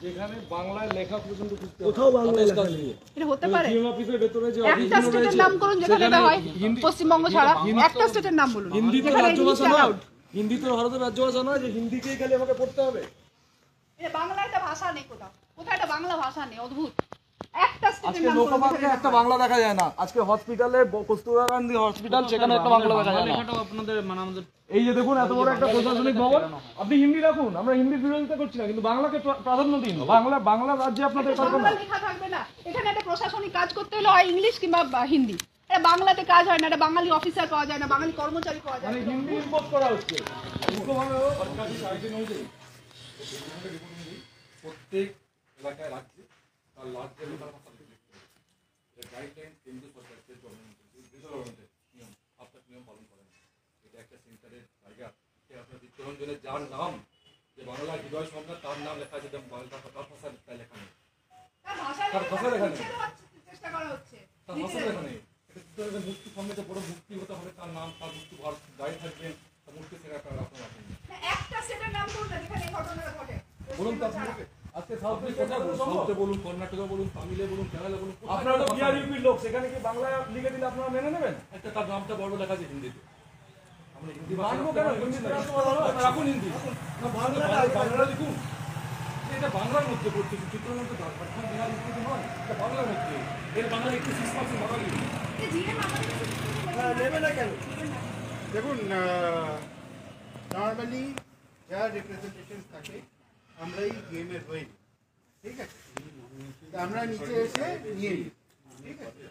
যেখানে বাংলায় লেখা পর্যন্ত কোথাও বাংলায় লেখা নেই। এটা হতে পারে জিএম অফিসের ভেতরে যে একটা স্টেটের নাম করুন যেখানে এটা হয়, পশ্চিমবঙ্গ ছাড়া একটা স্টেটের নাম বলুন হিন্দি তো যেখানে রাজ্য ইংলিশ ভাষা না, অ্যালাউড। হিন্দি তো ভারতের রাজ্য ভাষা নয় যে হিন্দিকেই খালি আমাকে পড়তে হবে। এটা বাংলা একটা ভাষা নেই, কোথাও কোথাও একটা বাংলা ভাষা নেই, অদ্ভুত। একটা স্টেটের আজকে নাম করুন লোকমার্গে যেখানে একটা বাংলা দেখা যায় না, আজকে হসপিটালে কস্তুরবা গান্ধী হসপিটাল সেখানে একটা বাংলা দেখা যায় না। আপনাদের মানে আমাদের এই যে দেখুন এত বড় একটা প্রশাসনিক ভবন, আপনি হিন্দি রাখুন, আমরা হিন্দির বিরোধিতা করছি না, কিন্তু বাংলাকে প্রাধান্য দিন। বাংলা রাজ্যে আপনাদের কাজ বাংলা লেখা থাকবে না। এখানে একটা প্রশাসনিক কাজ করতে হলে হয় ইংলিশ কিংবা হিন্দি। এটা বাংলাতে কাজ হয় না, এটা বাঙালি অফিসার পাওয়া যায় না, বাঙালি কর্মচারী পাওয়া যায় মানে না। হিন্দি ইম্পোর্ট করা হচ্ছে। সরকারি গাইডলাইন অনুযায়ী প্রত্যেক এলাকায় রাজ্যে তার রাজ্যের লোকাল ভাষা লিখতে হবে। এটা গাইডলাইন কেন্দ্র সরকার স্টেট গভর্নমেন্টের নিয়ম, আপনার নিয়ম পালন করেন। এটা একটা সেন্টারের জায়গা, আপনার চিত্তরঞ্জনের যার নাম যে বাংলা হৃদয় সম্রাট তার নাম লেখা আছে, তার ভাষা লেখা নেই, তার ভাষা লেখা নেই, চেষ্টা করা হচ্ছে। তার ভাষা লেখা নেই। এটা মুক্তি সঙ্গে বড় মুক্তি হতে হবে, তার নাম তার মুক্তি গাইড থাকবেন, তার মুক্তি থেকে আপনার আপনার একটা স্টেটের নাম করুন যেখানে এই ঘটনাটা ঘটে। বলুন তো আপনাকে আজকে সাউথে বলুন, কর্ণাটকে বলুন, তামিলে বলুন, কেরালা বলুন, আপনারা তো বিহার ইউপির লোক, সেখানে কি বাংলা লিখে দিলে আপনারা মেনে নেবেন? একটা তার নামটা বড় লেখা আছে হিন্দিতে, আমরা হিন্দি মানবো কেন? রাখুন হিন্দি, বাংলা লিখুন। এটা বাংলার মধ্যে পড়ছে, চিত্রনাট্য ঝাড়খণ্ড বিহার ইউপি নয়, এটা বাংলার মধ্যে। এর বাংলা একটু 6% বাঙালি নেবে না কেন? দেখুন, নর্মালি যা রিপ্রেজেন্টেশন থাকে আমরাই গেমের হয়ে নিই, ঠিক আছে? আমরা নিচে এসে নিয়ে নিই, ঠিক আছে?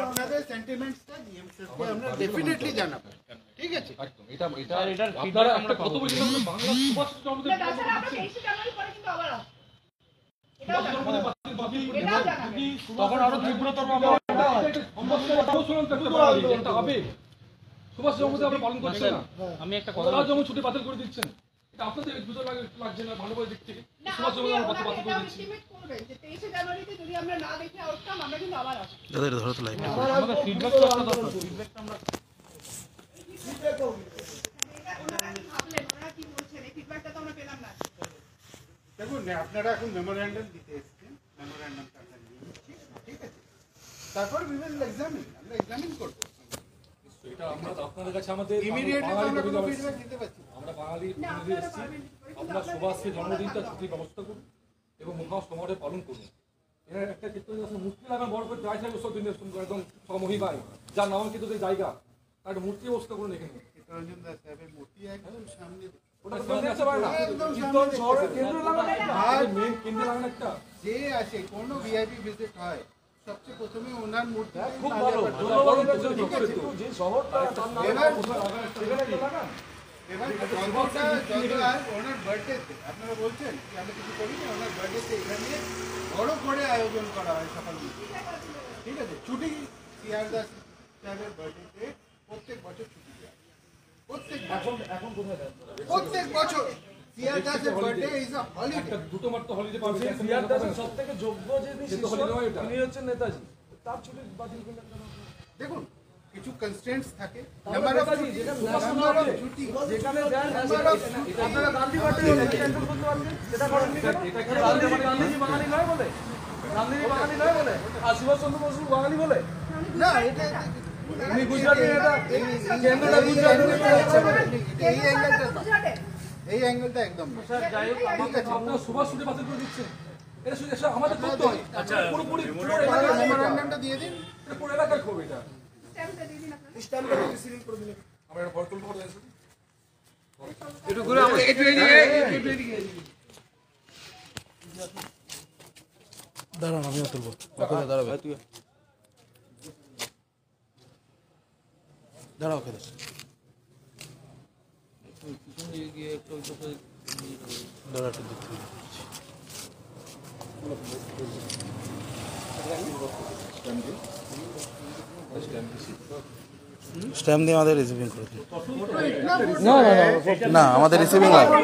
আপনাদের সেন্টিমেন্টসটা জিএমসিকে আমরা ডেফিনেটলি জানাবো, ঠিক আছে? এটার ফিডব্যাক আমরা কত বলছি বাংলা সুভাষ চন্দ্র তাছাড়া আমরা 23 জানুয়ারি পরে কিন্তু আবার আসবো। এটাও জানাবেন। তখন আরো তীব্রতর হবে। সুভাষ চন্দ্র আপনি পালন করছেন না, আমি একটা কথা তারা যেমন ছুটি বাতিল করে দিচ্ছেন, এটা আপনাদের দুটো লাগছে না ভালো করে দিক থেকে। না, সুভাষ আপনি চন্দ্র ওনাকে বাতিল এটা করে দিচ্ছি। estimate করবেন যে 23 জানুয়ারিতে যদি আমরা না দেখে আউটকাম, আমরা কিন্তু আবার আসবো। আমাদের ফিডব্যাকটা একটা দরকার, ফিডব্যাকটা আমরা এটা ওনারা কি ভাবলেন, ওনারা কি বলছেন, এই ফিডব্যাকটা তো আমরা পেলাম না। দেখুন, আপনারা এখন মেমোরেন্ডাম দিতে এসেছেন, মেমোরেন্ডামটা আমরা নিয়ে নিচ্ছি, ঠিক আছে? তারপর উই উইল এক্সামিন, আমরা এক্সামিন করবো। এটা আমরা আপনাদের কাছে আমাদের ইমিডিয়েটলি বাঙালি আমরা কোনো কবিতা ফিডব্যাক দিতে পারছি না। আমরা বাঙালি না, কবিতা আপনারা এসেছি, পারবেন, কিন্তু আপনার আপনাদের সুভাষকে একটা জন্মদিনটা কথা ছুটির ব্যবস্থা করুন এবং মহা সমারোহে পালন করুন। এর একটা চিত্র মূর্তি লাগান বড় করে 250 দিনের একদম সমহিমায়, যার নামাঙ্কিত যে জায়গা, তার একটা মূর্তি ব্যবস্থা করুন এখানে। চিত্তরঞ্জন দাস সাহেবের মূর্তি একদম সামনে, ওটা কেউ দেখতে পারে না, একদম চিত্তন সামনে শহরের দেখতে কেন্দ্রে লাগান একটা, আর মেন কেন্দ্রে লাগান একটা। যে আসে কোনো ভিআইপি ভিজিট হয় সবচেয়ে প্রথমে ওনার মূর্তি খুব ভালো, ধন্যবাদ বলেছেন, ঠিক আছে, কিন্তু যে শহরটা তার নাম কোথায় লাগান সেখানে একটা লাগান। এবার যত আর ওনার বার্থডেতে আপনারা বলছেন যে আমরা কিছু করি না, ওনার বার্থডেতে এখানে বড় করে আয়োজন করা হয় সকাল থেকে, ঠিক আছে? ছুটি সিআর দাস সাহেবের বার্থডেতে প্রত্যেক বছর ছুটি দেয়, প্রত্যেক বছর সিআর দাসের বার্থডে ইজ আ হলিডে। একটা দুটো মাত্র হলিডে পাবে, সিআর দাসের সবথেকে যোগ্য যিনি সে তো শিষ্য, হলিডে নয় এটা। তিনি হচ্ছেন নেতাজি, তার ছুটি বাতিল করলেন কেন? দেখুন, কিছু কনস্ট্রেন্টস থাকে, তাহলে নাম্বার অফ নেতাজি ছুটি, যেটা নাম্বার অফ ছুটি, যেখানে যান নাম্বার অফ ছুটি। আপনারা গান্ধী বার্থডে ক্যান্সেল করতে পারবেন, সেটা করেননি কেন? গান্ধীজি বাঙালি নয় বলে, গান্ধীজি বাঙালি নয় বলে, আর সুভাষচন্দ্র বসু বাঙালি বলে, না, এটা উনি গুজরাটি নেতা, কেন্দ্রটা গুজরাটি নেতা হচ্ছে বলে। এই অ্যাঙ্গেলটা না, গুজরাটে এই অ্যাঙ্গেলটা একদম না। স্যার যাই হোক আপনারা সুভাষ ছুটি বাতিল করে দিচ্ছেন, এটা শুধু এসব আমাদের করতে হয়। আচ্ছা, পুরোপুরি পুরো আপনারা এলাকায় মেমোরেন্ডামটা দিয়ে দিন। এটা পুরো এলাকায় ক্ষোভ এটা। স্ট্যাম্পটা দিয়ে দিন আপনারা। স্ট্যাম্প করে সিরিয়াল করে দিলেন। আমরা এটা ভয় তুলতে পারবো না। দাঁড়ান, আমিও তুলবো। দাঁড়াও, ওকে দাঁড়া, একটু দিক থেকে স্ট্যাম্প দিয়ে আমাদের রিসিভিং করে দিন। না না না না আমাদের রিসিভিং লাগবে,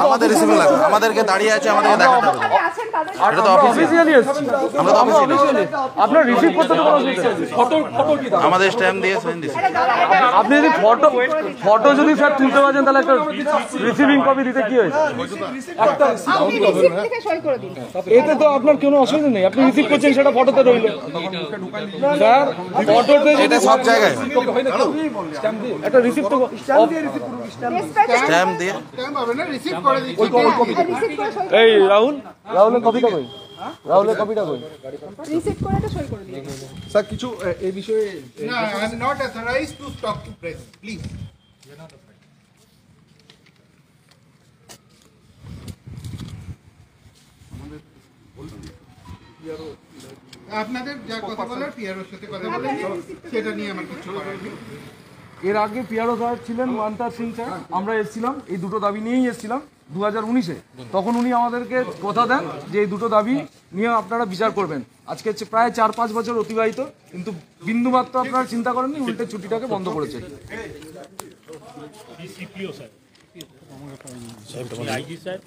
আমাদের রিসিভিং লাগবে, আমাদেরকে দাঁড়িয়ে আছে, আমাদেরকে দেখাতে হবে। ওখানে আছেন তাদের এটা তো অফিসিয়াল, অফিসিয়ালি এসেছি আমরা তো অফিসিয়ালি, আপনার রিসিভ করতে তো কোনো অসুবিধা নেই। ফটো কি দাও? আমাদের স্ট্যাম্প দিয়ে সাইন দিচ্ছি। আরে দাদা এটা আপনি যদি ফটো যদি স্যার তুলতে পারেন তাহলে একটা রিসিভিং কপি দিতে কি হয়েছে? একটা আপনি রিসিপ্ট থেকে সই করে দিন। এতে তো আপনার কোনো অসুবিধা নেই, আপনি রিসিভ করছেন সেটা ফটোতে রইল। স্যার ফটোতে এটা সব জায়গায় একটা রিসিভ তো স্ট্যাম্প দিয়ে স্ট্যাম্প হবে না, রিসিভ করে দিচ্ছি। রিসিপ্ট করে সই এই রাহুলের কপিটা কই? রাহুলের কপিটা কই? রিসিপ্ট করে এটা সই করে দিন। স্যার কিছু এই বিষয়ে না, I am not authorised to talk to press, please. আপনাদের যা কথা বলার পিআরওর সাথে কথা বলেন, সেটা নিয়ে আমার কিছু করার নেই। এর আগে পিআরও সাহেব ছিলেন ওয়ান্তা সিং স্যার, আমরা এসেছিলাম এই দুটো দাবি নিয়েই এসেছিলাম 2019-এ। তখন উনি আমাদেরকে কথা দেন যে এই দুটো দাবি নিয়ে আপনারা বিচার করবেন। আজকে হচ্ছে প্রায় 4-5 বছর অতিবাহিত, কিন্তু বিন্দুমাত্র আপনারা চিন্তা করেননি, উল্টে ছুটিটাকে বন্ধ করেছে। CPO sir, IG sir